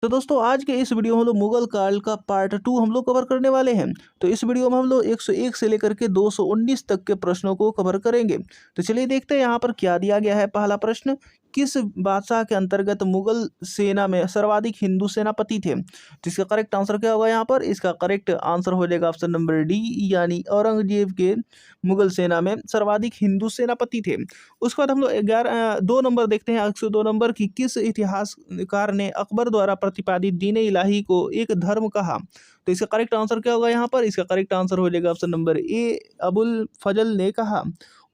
तो दोस्तों आज के इस वीडियो में हम लोग मुगल काल का पार्ट 2 हम लोग कवर करने वाले हैं। तो इस वीडियो में हम लोग 101 से लेकर के 219 तक के प्रश्नों को कवर करेंगे। तो चलिए देखते हैं यहाँ पर क्या दिया गया है। पहला प्रश्न, किस बादशाह के अंतर्गत मुगल सेना में सर्वाधिक हिंदू सेनापति थे? तो इसका करेक्ट आंसर क्या होगा यहाँ पर? इसका करेक्ट आंसर हो जाएगा ऑप्शन नंबर डी, यानी औरंगजेब के मुगल सेना में सर्वाधिक हिंदू सेनापति थे। उसके बाद हम लोग 2 नंबर देखते हैं। 102 नंबर की, किस इतिहासकार ने अकबर द्वारा प्रतिपादित दीन इलाही को एक धर्म कहा? तो इसका करेक्ट आंसर क्या होगा यहाँ पर? इसका करेक्ट आंसर हो जाएगा ऑप्शन नंबर ए, अबुल फजल ने कहा।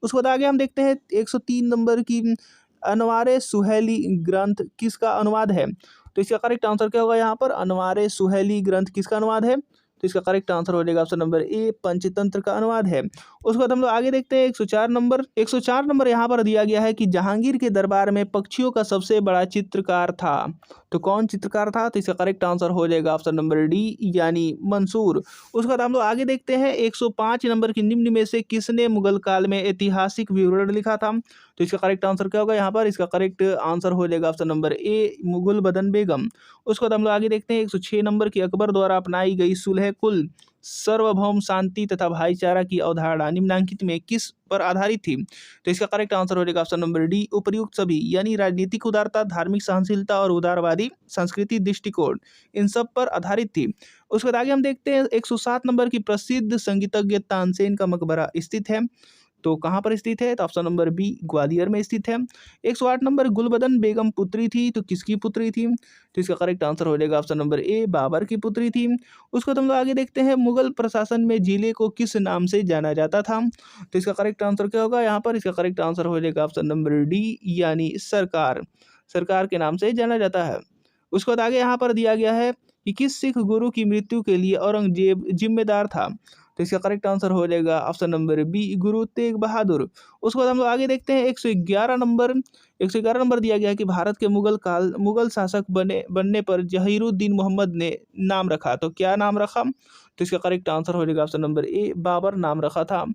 उसके बाद आगे हम देखते हैं 103 नंबर की, अनवारे सुहेली ग्रंथ किसका अनुवाद है? तो इसका करेक्ट आंसर क्या होगा यहाँ पर? अनवारे सुहेली ग्रंथ किसका अनुवाद है? तो इसका करेक्ट आंसर हो जाएगा ऑप्शन नंबर ए, पंचतंत्र का अनुवाद है। उसके बाद हम लोग आगे देखते हैं 104 नंबर यहाँ पर दिया गया है कि जहांगीर के दरबार में पक्षियों का सबसे बड़ा चित्रकार था। तो कौन चित्रकार था? तो इसका करेक्ट आंसर हो जाएगा ऑप्शन नंबर डी, यानी मंसूर। उसके बाद हम लोग आगे देखते हैं 105 नंबर की, निम्न में से किसने मुगल काल में ऐतिहासिक विवरण लिखा था? तो इसका करेक्ट आंसर क्या होगा यहाँ पर? इसका करेक्ट आंसर हो जाएगा ऑप्शन नंबर ए, मुगल बदन बेगम। उसके बाद हम लोग आगे देखते हैं 106 नंबर की, अकबर द्वारा अपनाई गई सुलह कुल सार्वभौम शांति तथा भाईचारा की अवधारणा निम्नलिखित में किस पर आधारित थी? तो इसका करेक्ट आंसर हो जाएगा ऑप्शन नंबर डी, उपर्युक्त सभी, यानी राजनीतिक उदारता, धार्मिक सहनशीलता और उदारवादी संस्कृति दृष्टिकोण, इन सब पर आधारित थी। उसके बाद आगे हम देखते हैं 107 नंबर की, प्रसिद्ध संगीतज्ञ तानसेन का मकबरा स्थित है। तो कहाँ पर स्थित है? तो ऑप्शन नंबर बी, ग्वालियर में स्थित है। 108 नंबर, गुलबदन बेगम पुत्री थी, तो किसकी पुत्री थी? तो इसका करेक्ट आंसर हो जाएगा ऑप्शन नंबर ए, बाबर की पुत्री थी। उसको हम लोग आगे देखते हैं, मुगल प्रशासन में जिले को किस नाम से जाना जाता था? तो इसका करेक्ट आंसर क्या होगा यहाँ पर? इसका करेक्ट आंसर हो जाएगा ऑप्शन नंबर डी, यानी सरकार, सरकार के नाम से जाना जाता है। उसके बाद आगे यहाँ पर दिया गया है कि किस सिख गुरु की मृत्यु के लिए औरंगजेब जिम्मेदार था? तो इसका करेक्ट आंसर हो जाएगा option number B, Guru Tegh Bahadur. उसके बाद हम लोग आगे देखते हैं 111 नंबर दिया गया है कि भारत के मुगल शासक बनने पर जहीरुद्दीन मोहम्मद ने नाम रखा। तो क्या नाम रखा? तो इसका करेक्ट आंसर हो जाएगा ऑप्शन नंबर ए, बाबर नाम रखा था।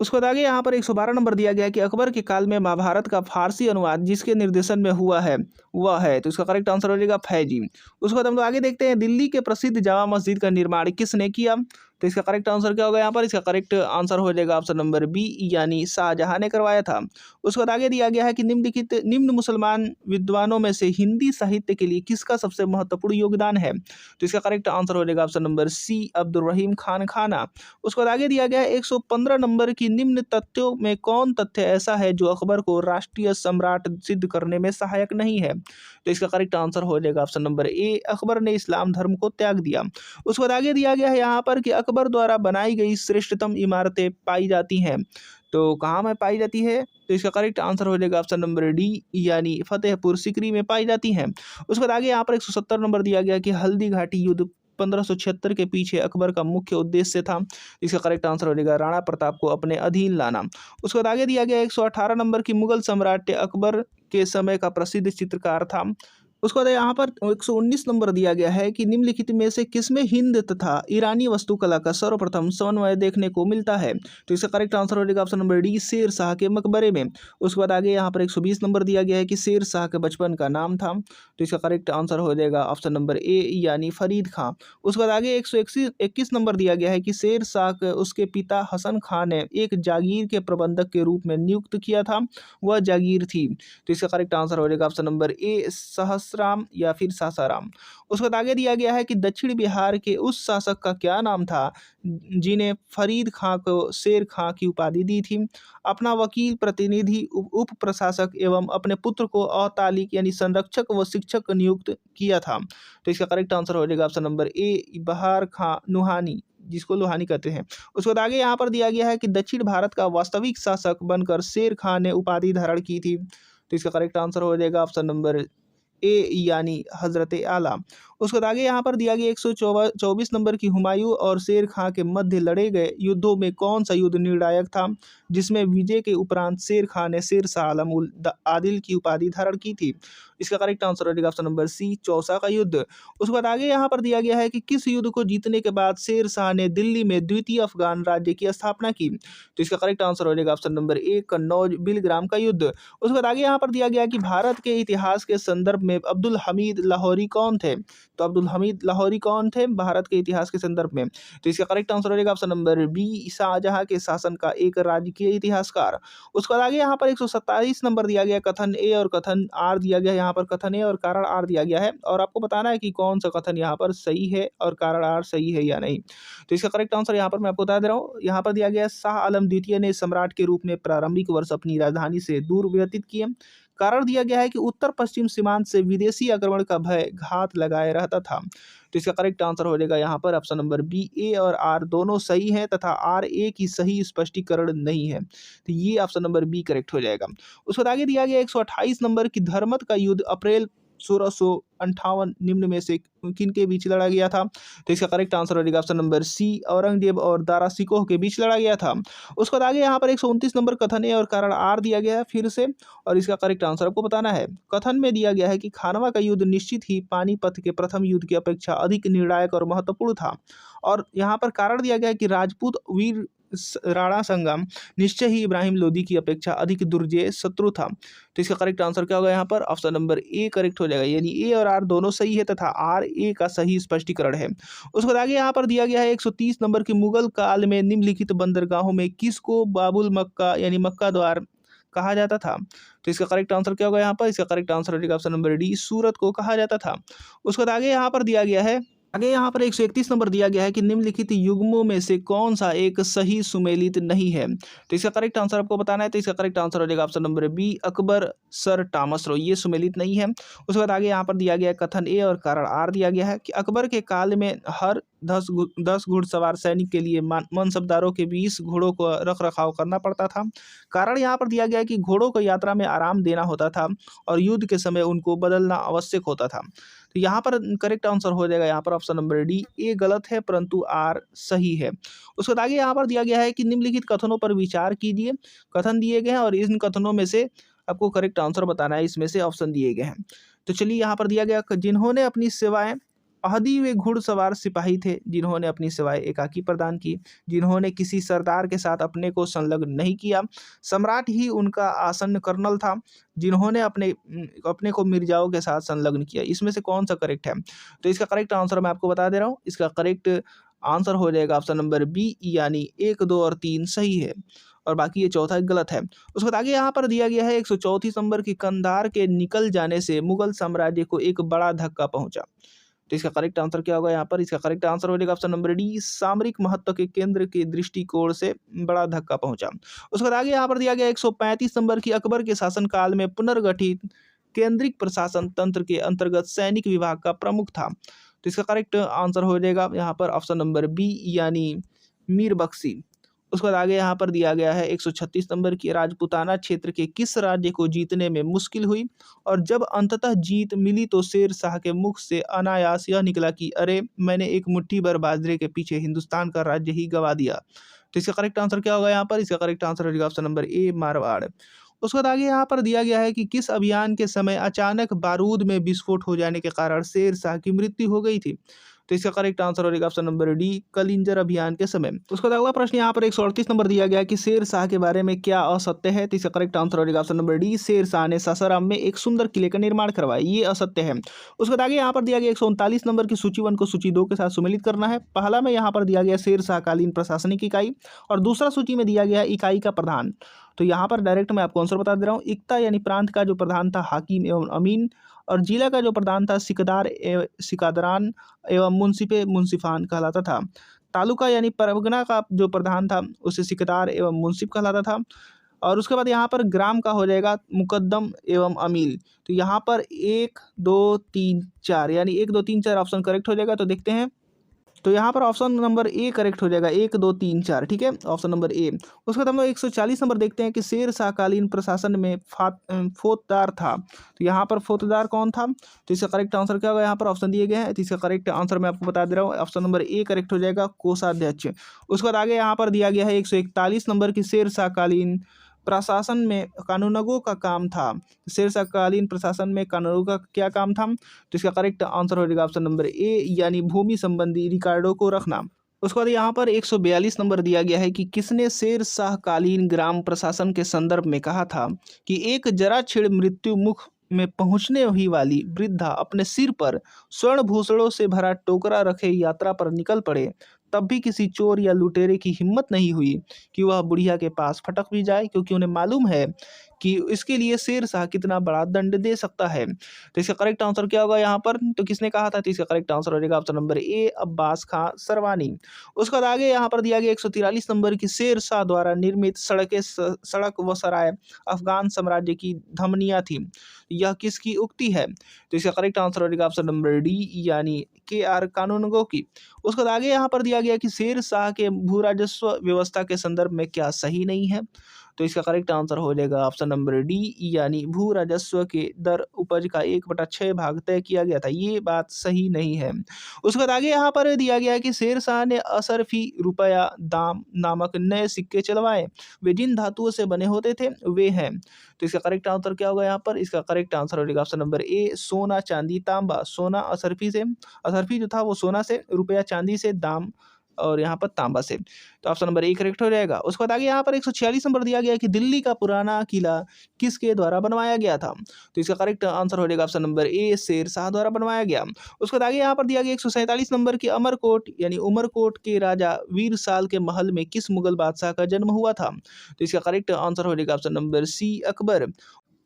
उसके बाद आगे यहाँ पर 112 नंबर दिया गया है कि अकबर के काल में महाभारत का फारसी अनुवाद जिसके निर्देशन में हुआ है वह है। तो इसका करेक्ट आंसर हो जाएगा फैजी। उसके बाद हम लोग आगे देखते हैं, दिल्ली के प्रसिद्ध जामा मस्जिद का निर्माण किसने किया? तो इसका करेक्ट आंसर क्या होगा यहाँ पर? इसका करेक्ट आंसर हो जाएगा ऑप्शन नंबर बी, यानी शाहजहां ने करवाया था। उसके बाद आगे दिया गया है कि निम्न मुसलमान विद्वानों में से हिंदी साहित्य के लिए किसका सबसे महत्वपूर्ण योगदान है? तो इसका करेक्ट आंसर हो जाएगा ऑप्शन नंबर सी, अब्दुल रहीम खान खाना। उसके बाद आगे दिया गया है 115 नंबर की, निम्न तथ्यों में कौन तथ्य ऐसा है जो अकबर को राष्ट्रीय सम्राट सिद्ध करने में सहायक नहीं है? तो इसका करेक्ट आंसर हो जाएगा ऑप्शन नंबर ए, अकबर ने इस्लाम धर्म को त्याग दिया। उसके बाद आगे दिया गया है यहाँ पर कि अकबर द्वारा बनाई गई श्रेष्ठतम इमारतें पाई जाती हैं। तो कहाँ में पाई जाती है? तो इसका करेक्ट आंसर हो जाएगा ऑप्शन नंबर डी, यानी फतेहपुर सिकरी में पाई जाती हैं। उसके बाद आगे यहाँ पर 170 नंबर दिया गया कि हल्दी घाटी युद्ध 1576 के पीछे अकबर का मुख्य उद्देश्य था। इसका करेक्ट आंसर हो जाएगा राणा प्रताप को अपने अधीन लाना। उसके बाद आगे दिया गया 118 नंबर की, मुगल सम्राट अकबर के समय का प्रसिद्ध चित्रकार था। उसके बाद यहाँ पर 119 नंबर दिया गया है कि निम्नलिखित में से किसमें हिंद तथा ईरानी वास्तुकला का सर्वप्रथम समन्वय देखने को मिलता है? तो इसका करेक्ट आंसर हो जाएगा option number D, Sher Shah के मकबरे में। उसके बाद आगे यहाँ पर 120 नंबर दिया गया है कि शेर शाह के बचपन का नाम था। तो इसका करेक्ट आंसर हो जाएगा ऑप्शन नंबर ए, यानी फरीद खां। उसके बाद आगे 121 नंबर दिया गया है कि शेर शाह के उसके पिता हसन खां ने एक जागीर के प्रबंधक के रूप में नियुक्त किया था, वह जागीर थी। तो इसका करेक्ट आंसर हो जाएगा ऑप्शन नंबर ए, सहसराम या फिर सासाराम। उसके बाद आगे दिया गया है कि दक्षिण बिहार के उस शासक का क्या नाम था जिन्हें फरीद खां को शेर खां की उपाधि दी थी? अपना वकील, प्रतिनिधि, उप प्रशासक एवं अपने पुत्र को अतालिक यानी संरक्षक व शिक्षक नियुक्त किया था। तो इसका करेक्ट आंसर हो जाएगा ऑप्शन नंबर ए, बहार खां नुहानी, जिसको लोहानी कहते हैं। उसके बाद आगे यहाँ पर दिया गया है कि दक्षिण भारत का वास्तविक शासक बनकर शेर खां ने उपाधि धारण की थी। तो इसका करेक्ट आंसर हो जाएगा ऑप्शन नंबर ए, यानी हजरत आला। उसके बाद आगे यहाँ पर दिया गया 124 नंबर की, हुमायूं और शेर खां के मध्य लड़े गए युद्धों में कौन सा युद्ध निर्णायक था जिसमें विजय के उपरांत शेर खां ने शेर शाह आलम उल आदिल की उपाधि धारण की थी? इसका करेक्ट आंसर हो जाएगा ऑप्शन नंबर सी, चौसा का युद्ध। उसके बाद आगे यहाँ पर दिया गया है कि किस युद्ध को जीतने के बाद शेर शाह ने दिल्ली में द्वितीय अफगान राज्य की स्थापना की? तो इसका करेक्ट आंसर हो जाएगा ऑप्शन नंबर ए, कन्नौज बिलग्राम का युद्ध। उसके बाद आगे यहाँ पर दिया गया कि भारत के इतिहास के संदर्भ में अब्दुल हमीद लाहौरी कौन थे? तो अब्दुल हमीद लाहौरी कौन थे भारत के इतिहास के संदर्भ में? तो इसका करेक्ट आंसर हो जाएगा ऑप्शन नंबर बी, शाहजहां के शासन का एक राजकीय इतिहासकार। उसके बाद आगे यहाँ पर 127 नंबर दिया गया, कथन ए और कथन आर दिया गया। यहाँ पर कथन ए और कारण आर दिया गया है और आपको बताना है कि कौन सा कथन यहाँ पर सही है और कारण आर सही है या नहीं। तो इसका करेक्ट आंसर यहाँ पर मैं आपको बता दे रहा हूँ। यहाँ पर दिया गया, शाह आलम द्वितीय ने सम्राट के रूप में प्रारंभिक वर्ष अपनी राजधानी से दूर व्यतीत किए। कारण दिया गया है कि उत्तर पश्चिम सीमांत से विदेशी आक्रमण का भय घात लगाए रहता था। तो इसका करेक्ट आंसर हो जाएगा यहाँ पर ऑप्शन नंबर बी, ए और आर दोनों सही है तथा आर ए की सही स्पष्टीकरण नहीं है। तो ये ऑप्शन नंबर बी करेक्ट हो जाएगा। उसके बाद आगे दिया गया 128 नंबर की धर्मत का युद्ध अप्रैल 1658 निम्न में से किन के बीच लड़ा गया था? तो इसका करेक्ट आंसर हो जाएगा ऑप्शन नंबर सी, औरंगजेब और दारा सिकोह के बीच लड़ा गया था। उसके बाद आगे यहाँ पर 129 नंबर कथन ए और कारण आर दिया गया है फिर से, और इसका करेक्ट आंसर आपको बताना है। कथन में दिया गया है कि खानवा का युद्ध निश्चित ही पानीपत के प्रथम युद्ध की अपेक्षा अधिक निर्णायक और महत्वपूर्ण था, और यहाँ पर कारण दिया गया है कि राजपूत वीर राणा संगम निश्चय ही इब्राहिम लोदी की अपेक्षा अधिक दुर्जय शत्रु था। तो इसका करेक्ट आंसर क्या होगा यहाँ पर? ऑप्शन नंबर ए करेक्ट हो जाएगा, यानी ए और आर दोनों सही है तथा आर ए का सही स्पष्टीकरण है। उसके बाद आगे यहाँ पर दिया गया है 130 नंबर की, मुगल काल में निम्नलिखित बंदरगाहों में किसको बाबुल मक्का यानी मक्का द्वार कहा जाता था? तो इसका करेक्ट आंसर क्या होगा यहाँ पर? इसका करेक्ट आंसर हो जाएगा ऑप्शन नंबर डी, सूरत को कहा जाता था। उसके बाद आगे यहाँ पर दिया गया है, आगे यहाँ पर 131 नंबर दिया गया है कि निम्नलिखित युग्मों में से कौन सा एक सही सुमेलित नहीं है? तो इसका करेक्ट आंसर आपको बताना है। तो इसका करेक्ट आंसर हो जाएगा option number B, Akbar Sir Thomas Roe, ये सुमेलित नहीं है। उसके बाद आगे यहाँ पर दिया गया कथन ए और कारण आर दिया गया है कि अकबर के काल में हर 10 घुड़सवार सैनिक के लिए मनसबदारों के 20 घोड़ों को रख रखाव करना पड़ता था। कारण यहाँ पर दिया गया है कि घोड़ों को यात्रा में आराम देना होता था और युद्ध के समय उनको बदलना आवश्यक होता था। तो यहाँ पर करेक्ट आंसर हो जाएगा यहाँ पर ऑप्शन नंबर डी, ए गलत है परंतु आर सही है। उसके बाद आगे यहाँ पर दिया गया है कि निम्नलिखित कथनों पर विचार कीजिए। कथन दिए गए हैं और इन कथनों में से आपको करेक्ट आंसर बताना है, इसमें से ऑप्शन दिए गए हैं। तो चलिए यहाँ पर दिया गया, जिन्होंने अपनी सेवाएं अहदी वे घुड़सवार सिपाही थे जिन्होंने अपनी सेवाएं एकाकी प्रदान की, जिन्होंने किसी सरदार के साथ अपने को संलग्न नहीं किया, सम्राट ही उनका आसन्न कर्नल था, जिन्होंने अपने को मिर्जाओं के साथ संलग्न किया। इसमें से कौन सा करेक्ट है? तो इसका करेक्ट आंसर मैं आपको बता दे रहा हूँ। इसका करेक्ट आंसर हो जाएगा ऑप्शन नंबर बी, यानी 1, 2 और 3 सही है और बाकी ये चौथा गलत है। उसके बाद आगे यहाँ पर दिया गया है 134 नंबर की, कंधार के निकल जाने से मुगल साम्राज्य को एक बड़ा धक्का पहुंचा। तो इसका करेक्ट आंसर क्या होगा यहाँ पर? इसका करेक्ट आंसर हो जाएगा ऑप्शन नंबर डी, सामरिक महत्व के केंद्र के दृष्टिकोण से बड़ा धक्का पहुंचा। उसके बाद आगे यहाँ पर दिया गया 135 नंबर की, अकबर के शासनकाल में पुनर्गठित केंद्रिक प्रशासन तंत्र के अंतर्गत सैनिक विभाग का प्रमुख था। तो इसका करेक्ट आंसर हो जाएगा यहाँ पर ऑप्शन नंबर बी, यानी मीर बख्शी। उसके बाद आगे यहाँ पर दिया गया है 136 नंबर की, राजपूताना क्षेत्र के किस राज्य को जीतने में मुश्किल हुई और जब अंततः जीत मिली तो शेर शाह के मुख से अनायास यह निकला कि अरे मैंने एक मुट्ठी भर बाजरे के पीछे हिंदुस्तान का राज्य ही गवा दिया। तो इसका करेक्ट आंसर क्या होगा यहाँ पर? इसका करेक्ट आंसर होगा ऑप्शन नंबर ए, मारवाड़। उसके बाद आगे यहाँ पर दिया गया है कि किस अभियान के समय अचानक बारूद में विस्फोट हो जाने के कारण शेर शाह की मृत्यु हो गई थी? तो इसका करेक्ट आंसर हो जाएगा ऑप्शन नंबर डी, कलिंजर अभियान के समय। उसका अगला प्रश्न यहाँ पर 138 नंबर दिया गया कि शेर शाह के बारे में क्या असत्य है? तो इसका करेक्ट आंसर हो जाएगा option number D, Sher Shah ने सासाराम में एक सुंदर किले का निर्माण करवाया, ये असत्य है। उसके बाद आगे यहाँ पर दिया गया 139 नंबर की, सूची 1 को सूची 2 के साथ सुमेलित करना है। पहला में यहाँ पर दिया गया शेर शाह कालीन प्रशासनिक इकाई और दूसरा सूची में दिया गया इकाई का प्रधान। तो यहाँ पर डायरेक्ट मैं आपको आंसर बता दे रहा हूँ। इक्ता यानी प्रांत का जो प्रधान था हाकिम एवं अमीन, और जिला का जो प्रधान था सिकदारान एवं मुंसिफे मुंसिफान कहलाता था। तालुका यानी परगना का जो प्रधान था उसे सिकदार एवं मुंसिफ कहलाता था। और उसके बाद यहाँ पर ग्राम का हो जाएगा मुकद्दम एवं अमील। तो यहाँ पर 1, 2, 3, 4 यानी 1, 2, 3, 4 ऑप्शन करेक्ट हो जाएगा। तो देखते हैं, तो यहाँ पर ऑप्शन नंबर ए करेक्ट हो जाएगा, 1, 2, 3, 4, ठीक है, ऑप्शन नंबर ए। उसके बाद हम लोग 140 नंबर देखते हैं कि शेर शाह कालीन प्रशासन में फौजदार था। तो यहाँ पर फौजदार कौन था? तो इसका करेक्ट आंसर क्या होगा? यहाँ पर ऑप्शन दिए गए हैं, तो इसका करेक्ट आंसर मैं आपको बता दे रहा हूँ, ऑप्शन नंबर ए करेक्ट हो जाएगा, कोषाध्यक्ष। उसके बाद आगे यहाँ पर दिया गया है 141 नंबर की, शेर शाह कालीन प्रशासन में कानूनगो का काम था। शेर शाह कालीन प्रशासन में कानूनगो का क्या काम था? तो इसका करेक्ट आंसर हो जाएगा ऑप्शन नंबर ए, यानी भूमि संबंधी रिकॉर्डों को रखना। उसके बाद यहाँ पर 142 नंबर दिया गया है कि किसने शेर शाह कालीन ग्राम प्रशासन के संदर्भ में कहा था कि एक जरा छिड़ मृत्यु मुख में पहुंचने ही वाली वृद्धा अपने सिर पर स्वर्ण भूषणों से भरा टोकरा रखे यात्रा पर निकल पड़े, तब भी किसी चोर या लुटेरे की हिम्मत नहीं हुई कि वह बुढ़िया के पास फटक भी जाए, क्योंकि उन्हें मालूम है कि इसके लिए शेरशाह कितना बड़ा दंड दे सकता है। तो इसका करेक्ट आंसर क्या होगा यहाँ पर? तो किसने कहा था? तो इसका करेक्ट आंसर हो जाएगा ऑप्शन नंबर ए, अब्बास खां सरवानी। उसके बाद आगे यहाँ पर दिया गया 143 नंबर की शेरशाह द्वारा निर्मित सड़क व सराय अफगान साम्राज्य की धमनियाँ थी, यह किसकी उक्ति है? तो इसका करेक्ट आंसर हो जाएगा ऑप्शन नंबर डी, यानी KR कानूनगो की। उसके बाद आगे यहाँ पर दिया गया कि शेरशाह के भू राजस्व व्यवस्था के संदर्भ में क्या सही नहीं है? तो इसका करेक्ट आंसर हो जाएगा ऑप्शन नंबर डी, यानी भू राजस्व के दर उपज का 1/6 भाग तय किया गया था, ये बात सही नहीं है। उसके बाद आगे यहाँ पर दिया गया है कि शेरशाह ने असरफी रुपया दाम नामक नए सिक्के चलवाए, वे जिन धातुओं से बने होते थे वे हैं। तो इसका करेक्ट आंसर क्या होगा यहाँ पर? इसका करेक्ट आंसर हो जाएगा ऑप्शन नंबर ए, सोना चांदी तांबा। सोना असरफी जो था वो सोना से, रुपया चांदी से, दाम और यहाँ पर तांबा से। तो ऑप्शन नंबर ए करेक्ट हो जाएगा। उसके बाद आगे यहाँ पर 146 नंबर दिया गया है कि दिल्ली का पुराना किला किसके द्वारा बनवाया गया था? तो इसका करेक्ट आंसर हो जाएगा ऑप्शन नंबर ए, शेरशाह द्वारा बनवाया गया। उसके बाद आगे यहाँ पर दिया गया 147 नंबर की अमरकोट यानी उमरकोट के राजा वीर साल के महल में किस मुगल बादशाह का जन्म हुआ था? तो इसका करेक्ट आंसर हो जाएगा ऑप्शन नंबर सी, अकबर।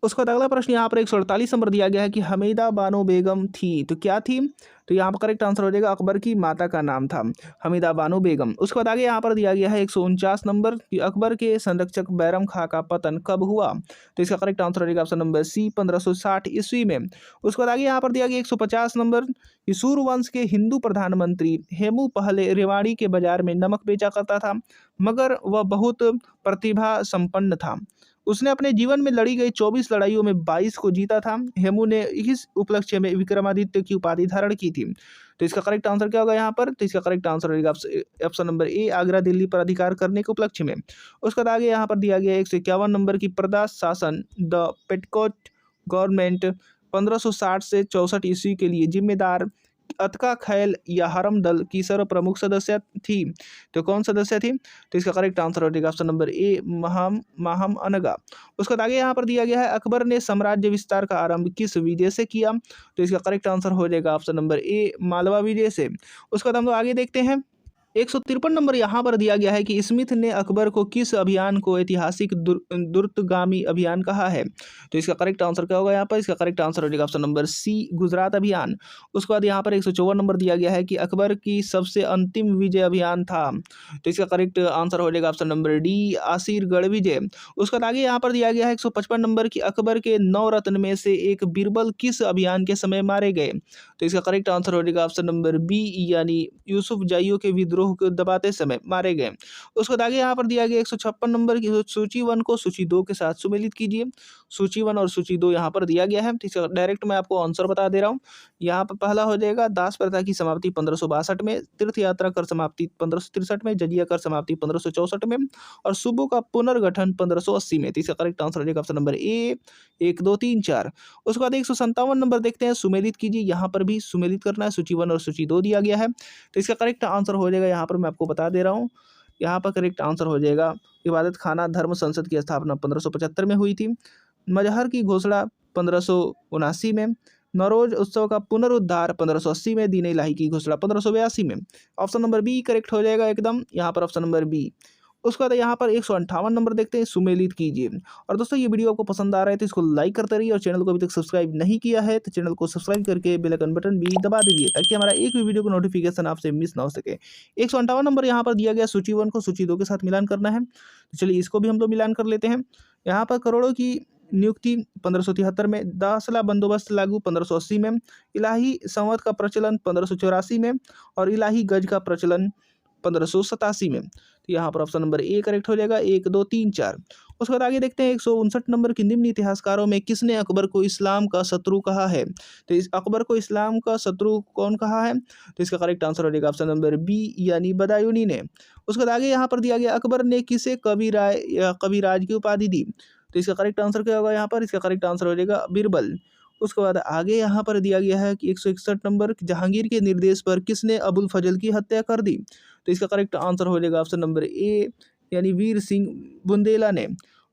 उसके बाद अगला प्रश्न यहाँ पर 148 नंबर दिया गया है कि हमीदा बानो बेगम थी, तो क्या थी? तो यहाँ पर करेक्ट आंसर हो जाएगा अकबर की माता का नाम था हमीदा बानो बेगम। उसके बाद आगे यहाँ पर दिया गया है 149 नंबर कि अकबर के संरक्षक बैरम खां का पतन कब हुआ? तो इसका करेक्ट आंसर हो जाएगा ऑप्शन नंबर सी, 1560 ईस्वी में। उसके बाद आगे यहाँ पर दिया गया 150 नंबर कि सूर्यवंश के हिंदू प्रधानमंत्री हेमू पहले रेवाड़ी के बाजार में नमक बेचा करता था, मगर वह बहुत प्रतिभा संपन्न था। उसने अपने जीवन में लड़ी गई 24 लड़ाइयों में 22 को जीता था। हेमू ने इस उपलक्ष्य में विक्रमादित्य की उपाधि धारण की थी। तो इसका करेक्ट आंसर क्या होगा यहाँ पर? तो इसका करेक्ट आंसर होगा ऑप्शन नंबर ए, आगरा दिल्ली पर अधिकार करने के उपलक्ष्य में। उसके बाद आगे यहाँ पर दिया गया 151 नंबर की प्रदास शासन द पेटकोट गवर्नमेंट 1560 से 64 ईस्वी के लिए जिम्मेदार अतका खैल या हरम दल की सर्व प्रमुख सदस्य थी। तो कौन सदस्य थी? तो इसका करेक्ट आंसर हो जाएगा ऑप्शन नंबर ए, माहम अनगा। उसके बाद आगे यहाँ पर दिया गया है अकबर ने साम्राज्य विस्तार का आरंभ किस विजय से किया? तो इसका करेक्ट आंसर हो जाएगा ऑप्शन नंबर ए, मालवा विजय से। उसके बाद हम लोग आगे देखते हैं 153 नंबर यहाँ पर दिया गया है कि स्मिथ ने अकबर को किस अभियान को ऐतिहासिक द्रुतगामी अभियान कहा है? तो इसका करेक्ट आंसर क्या होगा यहाँ पर? इसका करेक्ट आंसर हो जाएगा ऑप्शन नंबर सी, गुजरात अभियान। उसके बाद यहाँ पर 154 नंबर दिया गया है कि अकबर की सबसे अंतिम विजय अभियान था। तो इसका करेक्ट आंसर हो जाएगा ऑप्शन नंबर डी, आसिरगढ़ विजय। उसके बाद आगे यहाँ पर दिया गया है 155 नंबर की अकबर के 9 रत्न में से एक बीरबल किस अभियान के समय मारे गए? तो इसका करेक्ट आंसर हो जाएगा ऑप्शन नंबर बी, यानी यूसुफ जाइयों के विद्रोह को दबाते समय मारे गए। उसके बाद आगे यहाँ पर दिया गया 156 नंबर की सूची 1 को सूची 2 के साथ सुमेलित कीजिए। सूची 1 और सूची 2 यहाँ पर दिया गया है, तो इसका डायरेक्ट मैं आपको आंसर बता दे रहा हूँ। यहाँ पर पहला हो जाएगा दास प्रथा की समाप्ति 1562 में, तीर्थ यात्रा कर समाप्ति 1563 में, जजिया कर समाप्ति 1564 में और सूबों का पुनर्गठन 1580 में। तो इसका करेक्ट आंसर हो जाएगा ऑप्शन नंबर ए, 1 2 3 4। उसके बाद 157 नंबर देखते हैं, सुमेलित कीजिए। यहाँ पर भी सुमेलित करना है, सूची 1 और सूची 2 दिया गया है। तो इसका करेक्ट आंसर हो जाएगा, यहाँ पर मैं आपको बता दे रहा हूँ, यहाँ पर करेक्ट आंसर हो जाएगा इबादत खाना धर्म संसद की स्थापना 1575 में हुई थी, मजहर की घोषणा 1579 में, नौरोज उत्सव का पुनरुद्धार 1580 में, दीन इलाही की घोषणा 1582 में। ऑप्शन नंबर बी करेक्ट हो जाएगा एकदम, यहाँ पर ऑप्शन नंबर बी। उसके बाद यहाँ पर 158 नंबर देखते हैं, सुमेलित कीजिए। और दोस्तों ये वीडियो आपको पसंद आ रहा है तो इसको लाइक करते रहिए और चैनल को अभी तक सब्सक्राइब नहीं किया है तो चैनल को सब्सक्राइब करके बेल आइकन बटन भी दबा दीजिए ताकि हमारा एक भी वीडियो को नोटिफिकेशन आपसे मिस ना हो सके। 158 नंबर यहाँ पर दिया गया, सूची 1 को सूची 2 के साथ मिलान करना है, तो चलिए इसको भी हम लोग मिलान कर लेते हैं। यहाँ पर करोड़ों की नियुक्ति 1573 में, दाखिला बंदोबस्त लागू 1580 में, इलाही संवत का प्रचलन 1584 में और इलाही गज का प्रचलन 1587 में। तो यहाँ पर ऑप्शन नंबर ए करेक्ट हो जाएगा, 1 2 3 4। उसके बाद आगे देखते हैं 159 नंबर की निम्न इतिहासकारों में किसने अकबर को इस्लाम का शत्रु कहा है? तो इस अकबर को इस्लाम का शत्रु कौन कहा है? तो इसका करेक्ट आंसर हो जाएगा ऑप्शन नंबर बी, यानी बदायूनी ने। उसके बाद आगे यहाँ पर दिया गया अकबर ने किसे कविराय या कविराज की उपाधि दी? तो इसका करेक्ट आंसर क्या होगा यहाँ पर? इसका करेक्ट आंसर हो जाएगा बीरबल। उसके बाद आगे यहाँ पर दिया गया है कि 161 नंबर जहांगीर के निर्देश पर किसने अबुल फजल की हत्या कर दी? तो इसका करेक्ट आंसर हो जाएगा ऑप्शन नंबर ए, यानी वीर सिंह बुंदेला ने।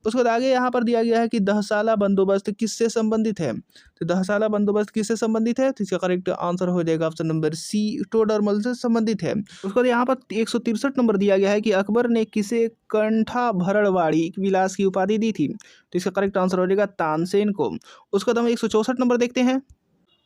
उसके बाद आगे यहाँ पर दिया गया है कि दहसाला बंदोबस्त किससे संबंधित है। तो दहसाला बंदोबस्त किससे संबंधित है, तो इसका करेक्ट आंसर हो जाएगा ऑप्शन नंबर सी, टोडरमल से संबंधित है। उसके बाद यहाँ पर 163 नंबर दिया गया है कि अकबर ने किसे कंठा भरड़वाड़ी विलास की उपाधि दी थी। तो इसका करेक्ट आंसर हो जाएगा तानसेन को। उसके बाद हम 164 नंबर देखते हैं।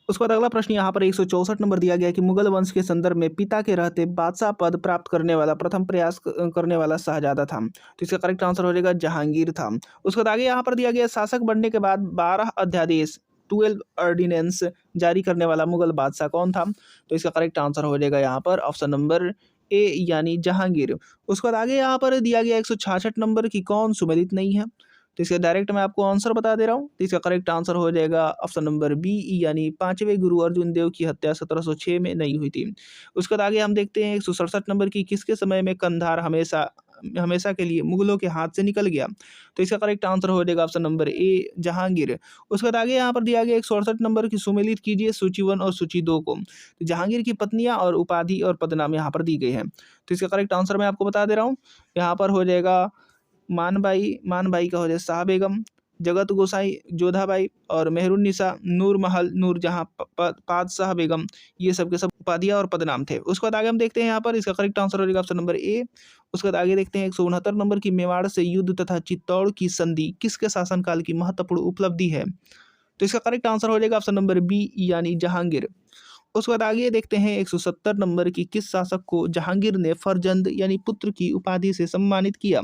उसके बाद अगला प्रश्न यहाँ पर 164 नंबर दिया गया है कि मुगल वंश के संदर्भ में पिता के रहते बादशाह पद प्राप्त करने वाला प्रथम प्रयास करने वाला शाहजादा था। तो इसका करेक्ट आंसर हो जाएगा जहांगीर था। उसके बाद आगे यहाँ पर दिया गया शासक बनने के बाद 12 अध्यादेश 12 ऑर्डिनेंस जारी करने वाला मुगल बादशाह कौन था। तो इसका करेक्ट आंसर हो जाएगा यहाँ पर ऑप्शन नंबर ए यानी जहांगीर। उसके बाद आगे यहाँ पर दिया गया 166 नंबर की कौन सुमेलित नहीं है। तो इसका डायरेक्ट मैं आपको आंसर बता दे रहा हूँ। तो इसका करेक्ट आंसर हो जाएगा ऑप्शन नंबर बी यानी 5वें गुरु अर्जुन देव की हत्या 1706 में नहीं हुई थी। उसके बाद आगे हम देखते हैं 167 नंबर की किसके समय में कंधार हमेशा हमेशा के लिए मुगलों के हाथ से निकल गया। तो इसका करेक्ट आंसर हो जाएगा ऑप्शन नंबर ए जहांगीर। उसके बाद आगे यहाँ पर दिया गया 168 नंबर की सुमेलित कीजिए सूची 1 और सूची 2 को। तो जहांगीर की पत्नियां और उपाधि और पदनाम यहाँ पर दी गई है। तो इसका करेक्ट आंसर मैं आपको बता दे रहा हूँ। यहाँ पर हो जाएगा मानबाई का हो जाए शाह बेगम, जगत गोसाई जोधाबाई और मेहरुन्निसा नूर महल नूरजहां पादशाह बेगम, ये सब के सब उपाधियां और पदनाम थे। उसके बाद आगे हम देखते हैं यहाँ पर इसका करेक्ट आंसर हो जाएगा ऑप्शन नंबर ए। उसके बाद आगे देखते हैं 169 नंबर की मेवाड़ से युद्ध तथा चित्तौड़ की संधि किसके शासनकाल की महत्वपूर्ण उपलब्धि है। तो इसका करेक्ट आंसर हो जाएगा ऑप्शन नंबर बी यानी जहांगीर। उसके बाद आगे देखते हैं 170 नंबर की किस शासक को जहांगीर ने फरजंद यानी पुत्र की उपाधि से सम्मानित किया।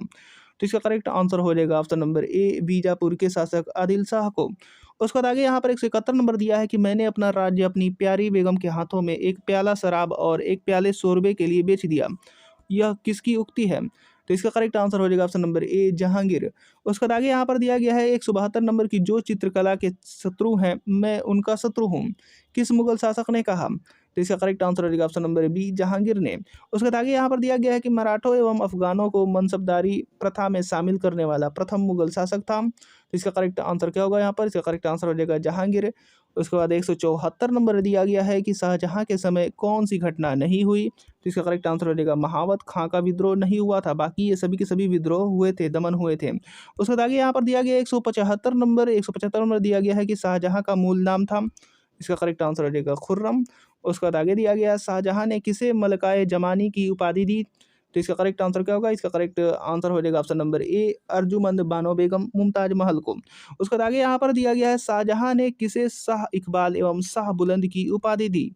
तो इसका करेक्ट आंसर हो जाएगा ऑप्शन नंबर ए बीजापुर के शासक आदिल शाह को। उसके बाद आगे यहाँ पर 171 नंबर दिया है कि मैंने अपना राज्य अपनी प्यारी बेगम के हाथों में एक प्याला शराब और एक प्याले शोरबे के लिए बेच दिया, यह किसकी उक्ति है। तो इसका करेक्ट आंसर हो जाएगा ऑप्शन नंबर ए जहांगीर। उसके बाद आगे यहाँ पर दिया गया है 172 नंबर की जो चित्रकला के शत्रु हैं मैं उनका शत्रु हूँ, किस मुगल शासक ने कहा। तो इसका करेक्ट आंसर हो जाएगा ऑप्शन नंबर बी जहांगीर ने। उसके बाद आगे यहाँ पर दिया गया है कि मराठों एवं अफगानों को मनसबदारी प्रथा में शामिल करने वाला प्रथम मुगल शासक था। तो इसका करेक्ट आंसर क्या होगा यहाँ पर, इसका करेक्ट आंसर हो जाएगा जहांगीर। उसके बाद 174 नंबर दिया गया है कि शाहजहां के समय कौन सी घटना नहीं हुई। तो इसका करेक्ट आंसर हो जाएगा महावत खां का विद्रोह नहीं हुआ था, बाकी ये सभी के सभी विद्रोह हुए थे, दमन हुए थे। उसके बाद आगे यहाँ पर दिया गया 175 नंबर दिया गया है कि शाहजहां का मूल नाम था। इसका करेक्ट आंसर हो जाएगा खुर्रम। उसके बाद आगे दिया गया शाहजहां ने किसे मलकाए जमानी की उपाधि दी। तो इसका करेक्ट आंसर क्या होगा, इसका करेक्ट आंसर हो जाएगा option number A Arjumand Banu Begum Mumtaz Mahal को। उसके बाद आगे यहाँ पर दिया गया है शाहजहां ने किसे शाह इकबाल एवं शाह बुलंद की उपाधि दी।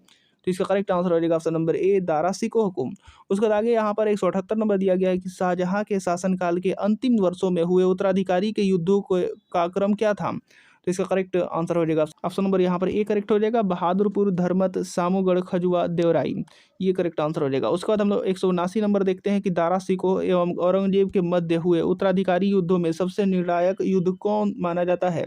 तो इसका करेक्ट आंसर हो जाएगा ऑप्शन नंबर ए दारा सिकोह को। उसके बाद आगे यहाँ पर 178 नंबर दिया गया है कि शाहजहां के शासनकाल के अंतिम वर्षों में हुए उत्तराधिकारी के युद्धों का क्रम क्या था। तो इसका करेक्ट आंसर हो जाएगा ऑप्शन नंबर यहाँ पर ए करेक्ट हो जाएगा बहादुरपुर धर्मत सामूगढ़ खजुआ देवराई, ये करेक्ट आंसर हो जाएगा। उसके बाद हम लोग 179 नंबर देखते हैं कि दारा सिकोह एवं औरंगजेब के मध्य हुए उत्तराधिकारी युद्धों में सबसे निर्णायक युद्ध कौन माना जाता है।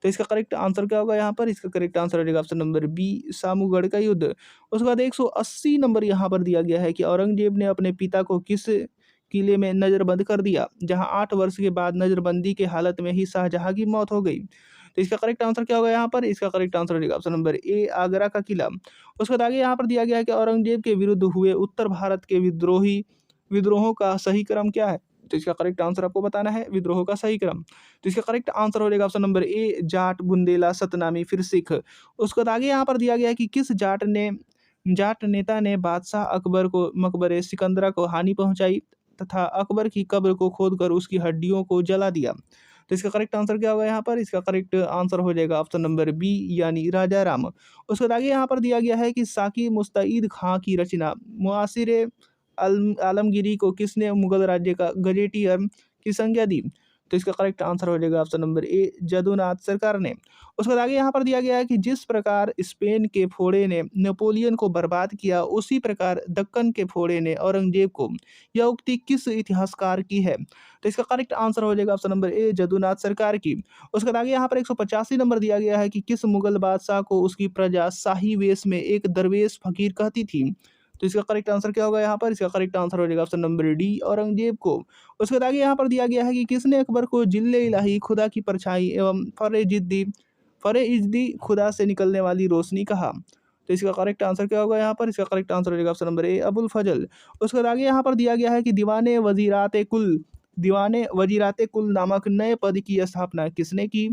तो इसका करेक्ट आंसर क्या होगा यहाँ पर, इसका करेक्ट आंसर हो जाएगा ऑप्शन नंबर बी सामूगढ़ का युद्ध। उसके बाद 180 नंबर यहाँ पर दिया गया है कि औरंगजेब ने अपने पिता को किस किले में नजरबंद कर दिया, जहां 8 वर्ष के बाद नजरबंदी के हालत में ही शाहजहां की मौत हो गई। तो इसका करेक्ट आंसर क्या होगा यहाँ पर, इसका करेक्ट आंसर हो जाएगा ऑप्शन नंबर ए आगरा का किला। उसके बाद आगे यहाँ पर दिया गया है कि औरंगजेब के विरुद्ध हुए उत्तर भारत के विद्रोहों का सही क्रम क्या है। तो इसका करेक्ट आंसर आपको बताना है विद्रोह का सही क्रम। तो इसका करेक्ट आंसर हो जाएगा ऑप्शन नंबर ए जाट बुंदेला सतनामी फिर सिख। उसके बाद आगे यहाँ पर दिया गया है कि किस जाट नेता ने बादशाह अकबर को मकबरे सिकंदरा को हानि पहुंचाई तथा अकबर की कब्र को खोदकर उसकी हड्डियों को जला दिया। तो इसका करेक्ट आंसर क्या होगा यहाँ पर, इसका करेक्ट आंसर हो जाएगा ऑप्शन नंबर बी यानी राजा राम। उसके बाद आगे यहाँ पर दिया गया है कि साकी मुस्तईद खां की रचना मुआसिर आलमगीरी को किसने मुगल राज्य का गजेटियर की संज्ञा दी। तो इसका करेक्ट आंसर हो जाएगा ऑप्शन नंबर ए जदुनाथ सरकार ने। उसके बाद आगे यहाँ पर दिया गया है कि जिस प्रकार स्पेन के फोड़े ने नेपोलियन को बर्बाद किया उसी प्रकार दक्कन के फोड़े ने औरंगजेब को, यह उक्ति किस इतिहासकार की है। तो इसका करेक्ट आंसर हो जाएगा ऑप्शन नंबर ए जदुनाथ सरकार की। उसके बाद आगे यहाँ पर 185 नंबर दिया गया है कि किस मुगल बादशाह को उसकी प्रजा शाही वेश में एक दरवेश फकीर कहती थी। तो इसका करेक्ट आंसर क्या होगा यहाँ पर, इसका करेक्ट आंसर हो जाएगा ऑप्शन नंबर डी औरंगजेब को। उसके बाद आगे यहाँ पर दिया गया है कि किसने अकबर को जिल्ले इलाही खुदा की परछाई एवं फरे इज्दी खुदा से निकलने वाली रोशनी कहा। तो इसका करेक्ट आंसर क्या होगा यहाँ पर, इसका करेक्ट आंसर हो जाएगा ऑप्शन नंबर ए अबुल फजल। उसके बाद आगे यहाँ पर दिया गया है कि दीवाने वजीरात कुल दीवाने वजीराते कुल नामक नए पद की स्थापना किसने की?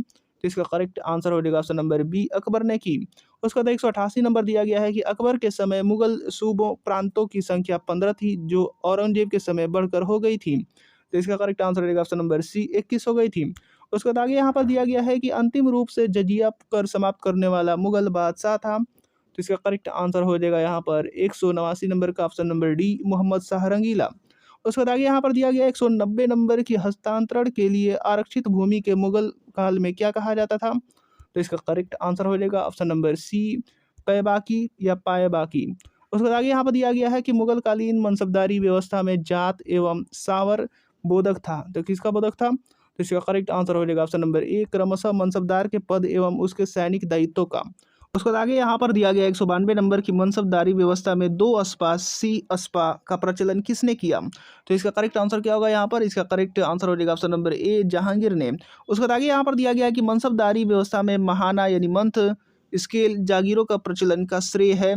तो इसका करेक्ट आंसर हो जाएगा ऑप्शन नंबर बी, अकबर ने की। उसके बाद 188 नंबर दिया गया है कि अकबर के समय मुगल सूबों प्रांतों की संख्या 15 थी, जो औरंगजेब के समय बढ़कर हो गई थी। तो इसका करेक्ट आंसर हो जाएगा ऑप्शन नंबर सी, 21 हो गई थी। उसके बाद आगे यहाँ पर दिया गया है कि अंतिम रूप से जजिया कर समाप्त करने वाला मुगल बादशाह था। तो इसका करेक्ट आंसर हो जाएगा यहाँ पर 189 नंबर का option number D, Mohammed Shah Rangeela. उसके बाद आगे यहाँ पर दिया गया 190 नंबर की हस्तांतरण के लिए आरक्षित भूमि के मुगल काल में क्या कहा जाता था? तो इसका करेक्ट आंसर हो जाएगा ऑप्शन नंबर सी, पैबाकी या पायबाकी। उसके बाद आगे यहाँ पर दिया गया है कि मुगल कालीन मनसबदारी व्यवस्था में जात एवं सावर बोधक था। तो किसका बोधक था? तो इसका करेक्ट आंसर हो जाएगा ऑप्शन नंबर ए, क्रमशः मनसबदार के पद एवं उसके सैनिक दायित्वों का। उसके बाद आगे यहाँ पर दिया गया 192 नंबर की मनसबदारी व्यवस्था में दो अस्पा सी अस्पा का प्रचलन किसने किया? तो इसका करेक्ट आंसर क्या होगा यहाँ पर? इसका करेक्ट आंसर हो जाएगा ऑप्शन नंबर ए, जहांगीर ने। उसके बाद आगे यहाँ पर दिया गया है कि मनसबदारी व्यवस्था में महाना यानी मंथ स्केल जागीरों का प्रचलन का श्रेय है।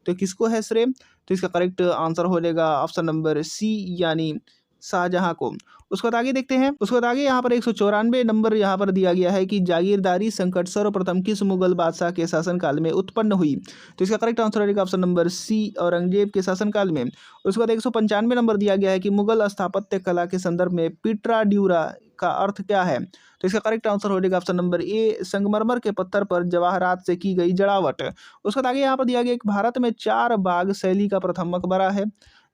तो किसको है श्रेय? तो इसका करेक्ट आंसर हो जाएगा ऑप्शन नंबर सी, यानी शाहजहां को। उसके बाद आगे देखते हैं। उसके बाद आगे यहाँ पर 194 नंबर यहाँ पर दिया गया है कि जागीरदारी संकट सर्वप्रथम किस मुगल बादशाह के शासनकाल में उत्पन्न हुई? तो इसका करेक्ट आंसर हो जाएगा ऑप्शन नंबर सी, औरंगजेब के शासनकाल में। उसके बाद 195 नंबर दिया गया है कि मुगल स्थापत्य कला के संदर्भ में पिट्रा ड्यूरा का अर्थ क्या है? तो इसका करेक्ट आंसर हो जाएगा ऑप्शन नंबर ए, संगमरमर के पत्थर पर जवाहरात से की गई जड़ावट। उसके बाद आगे यहाँ पर दिया गया कि भारत में 4 बाग शैली का प्रथम मकबरा है।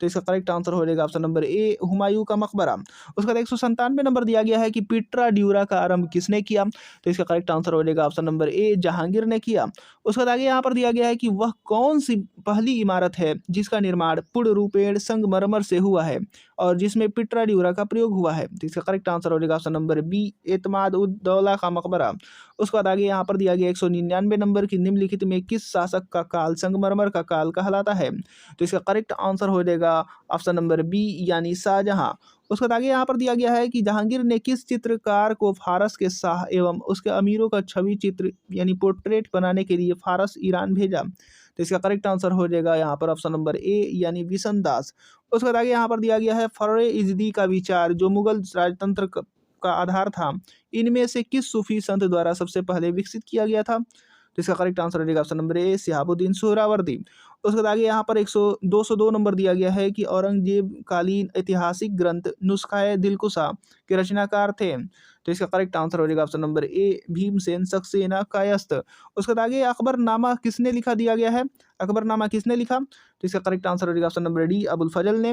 तो इसका करेक्ट आंसर हो जाएगा ऑप्शन नंबर ए, हुमायूं का मकबरा। उसके बाद 197 नंबर दिया गया है कि पिट्रा ड्यूरा का आरंभ किसने किया? तो इसका करेक्ट आंसर हो जाएगा ऑप्शन नंबर ए, जहांगीर ने किया। उसके बाद आगे यहाँ पर दिया गया है कि वह कौन सी पहली इमारत है जिसका निर्माण पूर्ण रूपेण संगमरमर से हुआ है और जिसमें पिट्रा ड्यूरा का प्रयोग हुआ है? तो इसका करेक्ट आंसर हो जाएगा ऑप्शन नंबर बी, एतमाद उद दौला का मकबरा। उसके बाद आगे यहाँ पर दिया गया 199 नंबर की निम्नलिखित में किस शासक का काल संगमरमर का काल कहलाता है? तो इसका करेक्ट आंसर हो जाएगा ऑप्शन नंबर बी, यानी शाहजहां। उसके बाद आगे यहाँ पर दिया गया है कि जहांगीर ने किस चित्रकार को फारस के शाह एवं उसके अमीरों का छवि चित्र यानी पोर्ट्रेट बनाने के लिए फारस ईरान भेजा? तो इसका करेक्ट आंसर हो जाएगा यहाँ पर ऑप्शन नंबर ए, यानी बिशन दास। उसके बाद आगे यहाँ पर दिया गया है फर्रे इजदी का विचार जो मुगल राजतंत्र का आधार था, इनमें से किस सूफी संत द्वारा सबसे पहले विकसित किया गया था? तो इसका करेक्ट आंसर हो जाएगा ऑप्शन नंबर ए, शिहाबुद्दीन सोहरावर्दी। उसके बाद आगे यहाँ पर 202 नंबर दिया गया है कि औरंगजेब कालीन ऐतिहासिक ग्रंथ नुस्खाए दिलकुशा के रचनाकार थे। तो इसका करेक्ट आंसर हो जाएगा ऑप्शन नंबर ए, भीमसेन सक्सेना कायस्थ। उसके बाद आगे अकबरनामा किसने लिखा दिया गया है? अकबरनामा किसने लिखा? तो इसका करेक्ट आंसर हो जाएगा ऑप्शन नंबर डी, अबुल फजल ने।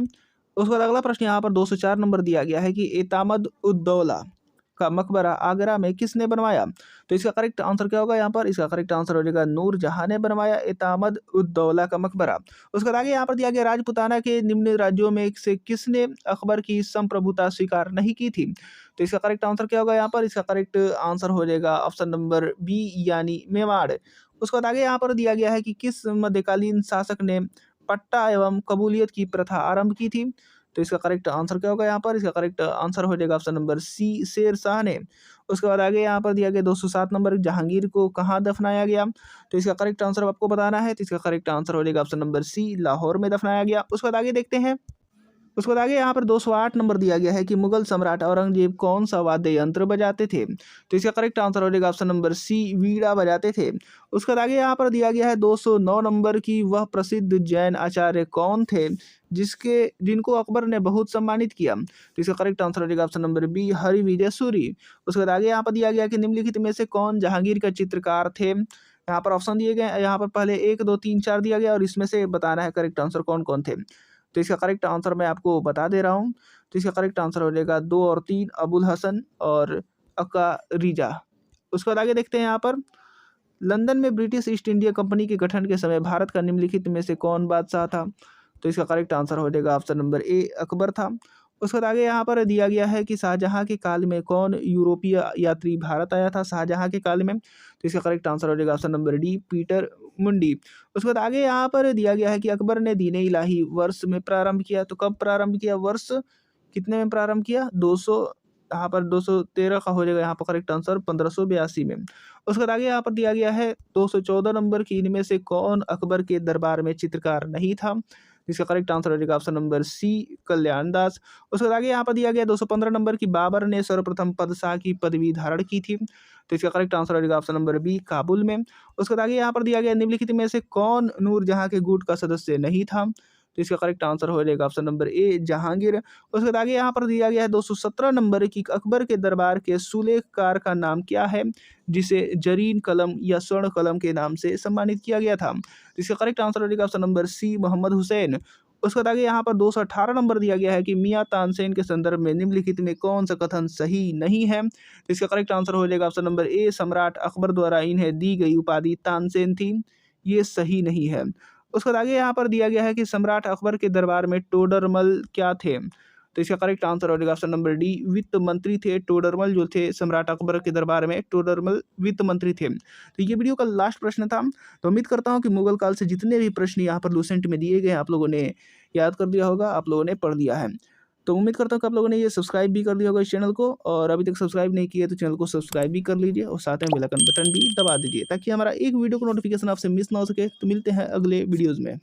उसके बाद अगला प्रश्न यहाँ पर 204 नंबर दिया गया है कि एतामद उद्दौला का मकबरा आगरा में किसने बनवाया? तो इसका करेक्ट आंसर क्या होगा यहाँ पर? इसका करेक्ट आंसर हो जाएगा नूरजहां ने बनवाया एतामद उद्दौला का मकबरा। उसके बाद आगे यहाँ पर दिया गया राजपुताना के निम्न राज्यों में से किसने अकबर की संप्रभुता स्वीकार नहीं की थी? तो इसका करेक्ट आंसर क्या होगा यहाँ पर? इसका करेक्ट आंसर हो जाएगा ऑप्शन नंबर बी, यानी मेवाड़। उसके बाद आगे यहाँ पर दिया गया है कि किस मध्यकालीन शासक ने पट्टा एवं कबूलियत की प्रथा आरंभ की थी? तो इसका करेक्ट आंसर क्या होगा यहाँ पर? इसका करेक्ट आंसर हो जाएगा ऑप्शन नंबर सी, शेर शाह ने। उसके बाद आगे यहाँ पर दिया गया 207 नंबर, जहांगीर को कहाँ दफनाया गया? तो इसका करेक्ट आंसर आपको बताना है। तो इसका करेक्ट आंसर हो जाएगा ऑप्शन नंबर सी, लाहौर में दफनाया गया। उसके बाद आगे देखते हैं। उसके बाद आगे यहाँ पर 208 नंबर दिया गया है कि मुगल सम्राट औरंगजेब कौन सा वाद्य यंत्र बजाते थे? तो इसका करेक्ट आंसर हो जाएगा ऑप्शन नंबर सी, वीणा बजाते थे। उसके बाद आगे यहाँ पर दिया गया है 209 नंबर की वह प्रसिद्ध जैन आचार्य कौन थे जिनको अकबर ने बहुत सम्मानित किया? तो इसका करेक्ट आंसर हो जाएगा option number B, Harivijay Suri. उसके बाद आगे यहाँ पर दिया गया कि निम्नलिखित में से कौन जहांगीर का चित्रकार थे? यहाँ पर ऑप्शन दिए गए, यहाँ पर पहले 1, 2, 3, 4 दिया गया और इसमें से बताना है करेक्ट आंसर कौन कौन थे। तो इसका करेक्ट आंसर मैं आपको बता दे रहा हूँ। तो इसका करेक्ट आंसर हो जाएगा 2 और 3, अबुल हसन और अक्का रिजा। उसके बाद आगे देखते हैं। यहाँ पर लंदन में ब्रिटिश ईस्ट इंडिया कंपनी के गठन के समय भारत का निम्नलिखित में से कौन बादशाह था? तो इसका करेक्ट आंसर हो जाएगा ऑप्शन नंबर ए, अकबर था। उसके बाद आगे यहाँ पर दिया गया है कि शाहजहां के काल में कौन यूरोपीय यात्री भारत आया था शाहजहां के काल में? तो इसका करेक्ट आंसर हो जाएगा ऑप्शन नंबर डी, पीटर मुंडी। उसके बाद आगे यहाँ पर दिया गया है कि अकबर ने दीन इलाही वर्ष में प्रारंभ किया। तो कब प्रारंभ किया? वर्ष कितने में प्रारंभ किया? 200, यहाँ पर 213 का हो जाएगा यहाँ पर करेक्ट आंसर 1582 में। उसके बाद आगे यहाँ पर दिया गया है 214 नंबर की इनमें से कौन अकबर के दरबार में चित्रकार नहीं था? इसका करेक्ट आंसर हो जाएगा ऑप्शन नंबर सी, कल्याण दास। उसके बाद आगे यहाँ पर दिया गया 215 नंबर की बाबर ने सर्वप्रथम पदशाह की पदवी धारण की थी। तो इसका करेक्ट आंसर हो जाएगा ऑप्शन नंबर बी, काबुल में। उसके बाद आगे यहाँ पर दिया गया निम्नलिखित में से कौन नूरजहां के गुट का सदस्य नहीं था। तो इसका करेक्ट आंसर हो जाएगा ऑप्शन नंबर ए, जहांगीर। उसके बाद आगे यहाँ पर दिया गया है 217 नंबर की अकबर के दरबार के सुलेखकार का नाम क्या है, जिसे जरीन कलम या स्वर्ण कलम के नाम से सम्मानित किया गया था। तो इसका करेक्ट आंसर हो जाएगा option number C, Mohammad Hussain. उसके बाद आगे यहाँ पर 218 नंबर दिया गया है कि मियाँ तानसेन के संदर्भ में निम्नलिखित में कौन सा कथन सही नहीं है। तो इसका करेक्ट आंसर हो जाएगा ऑप्शन नंबर ए, सम्राट अकबर द्वारा इन्हें दी गई उपाधि तानसेन थी, ये सही नहीं है। उसके बाद आगे यहाँ पर दिया गया है कि सम्राट अकबर के दरबार में टोडरमल क्या थे। तो इसका करेक्ट आंसर हो जाएगा ऑप्शन नंबर डी, वित्त मंत्री थे। टोडरमल जो थे सम्राट अकबर के दरबार में टोडरमल वित्त मंत्री थे। तो ये वीडियो का लास्ट प्रश्न था। तो उम्मीद करता हूँ कि मुगल काल से जितने भी प्रश्न यहाँ पर लूसेंट में दिए गए हैं आप लोगों ने याद कर दिया होगा, आप लोगों ने पढ़ लिया है। तो उम्मीद करता हूँ कि आप लोगों ने ये सब्सक्राइब भी कर दिया होगा इस चैनल को, और अभी तक सब्सक्राइब नहीं किया तो चैनल को सब्सक्राइब भी कर लीजिए और साथ में बेल आइकन बटन भी दबा दीजिए ताकि हमारा एक वीडियो का नोटिफिकेशन आपसे मिस ना हो सके। तो मिलते हैं अगले वीडियोज़ में।